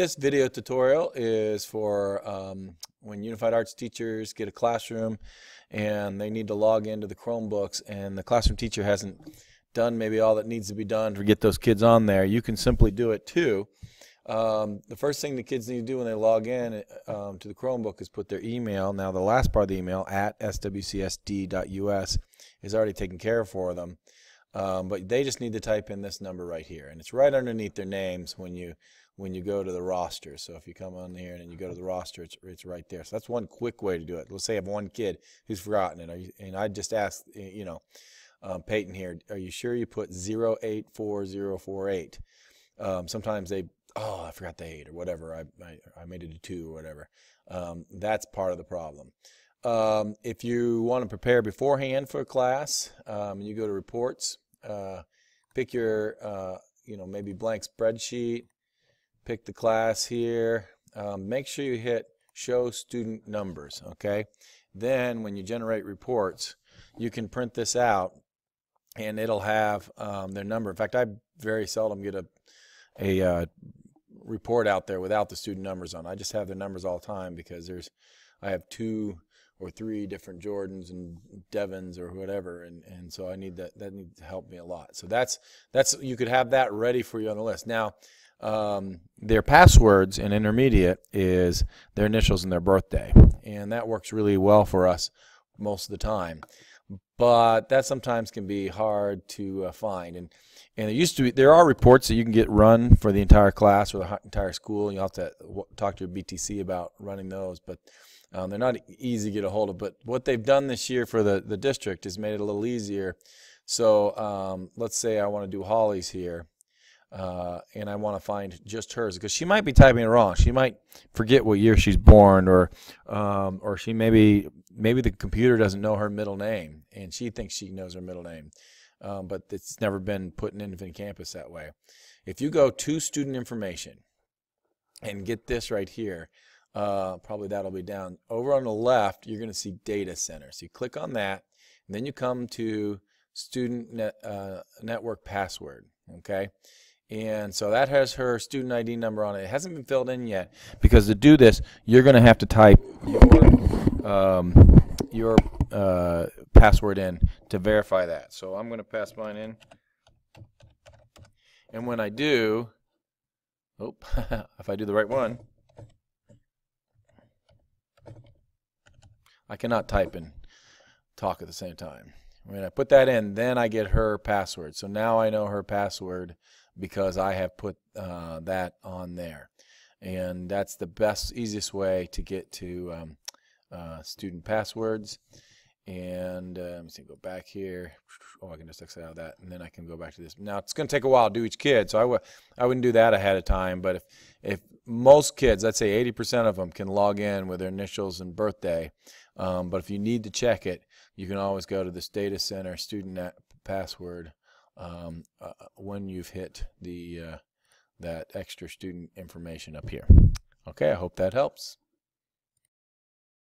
This video tutorial is for when Unified Arts teachers get a classroom and they need to log into the Chromebooks and the classroom teacher hasn't done maybe all that needs to be done to get those kids on there. You can simply do it too. The first thing the kids need to do when they log in to the Chromebook is put their email. Now the last part of the email at swcsd.us is already taken care of for them. But they just need to type in this number right here, and it's right underneath their names when you go to the roster. So if you come on here and you go to the roster, it's right there. So that's one quick way to do it. Let's say I have one kid who's forgotten it, and I just asked, Peyton here, are you sure you put 084048? Sometimes I forgot the 8 or whatever. I made it a 2 or whatever. That's part of the problem. If you want to prepare beforehand for a class, you go to reports, pick your, maybe blank spreadsheet, pick the class here, make sure you hit show student numbers, okay? Then when you generate reports, you can print this out and it'll have their number. In fact, I very seldom get a report out there without the student numbers on. I just have their numbers all the time because I have 2 or 3 different Jordans and Devons or whatever, and so I need that needs to help me a lot. So that's you could have that ready for you on the list. Now, their passwords in intermediate is their initials and their birthday, and that works really well for us most of the time. But that sometimes can be hard to find, and there are reports that you can get run for the entire class or the entire school, and you'll have to talk to your BTC about running those, but they're not easy to get a hold of. But what they've done this year for the district has made it a little easier. So let's say I want to do Holly's here, and I want to find just hers, because she might be typing it wrong. She might forget what year she's born, or she maybe the computer doesn't know her middle name, and she thinks she knows her middle name. But it's never been put in Infinite Campus that way. If you go to student information and get this right here, probably that'll be down. Over on the left, you're going to see Data Center. So you click on that, and then you come to Student Network Password, okay? And so that has her student ID number on it. It hasn't been filled in yet, because to do this, you're going to have to type your password in to verify that. So I'm going to pass mine in, and when I do, if I do the right one, I cannot type and talk at the same time. When I put that in, then I get her password. So now I know her password because I have put that on there. And that's the best, easiest way to get to student passwords. And let me see, go back here. I can just exit out of that, and then I can go back to this. Now, it's going to take a while to do each kid, so I wouldn't do that ahead of time. But if most kids, let's say 80% of them, can log in with their initials and birthday, but if you need to check it, you can always go to this Data Center student password when you've hit that extra student information up here. Okay, I hope that helps.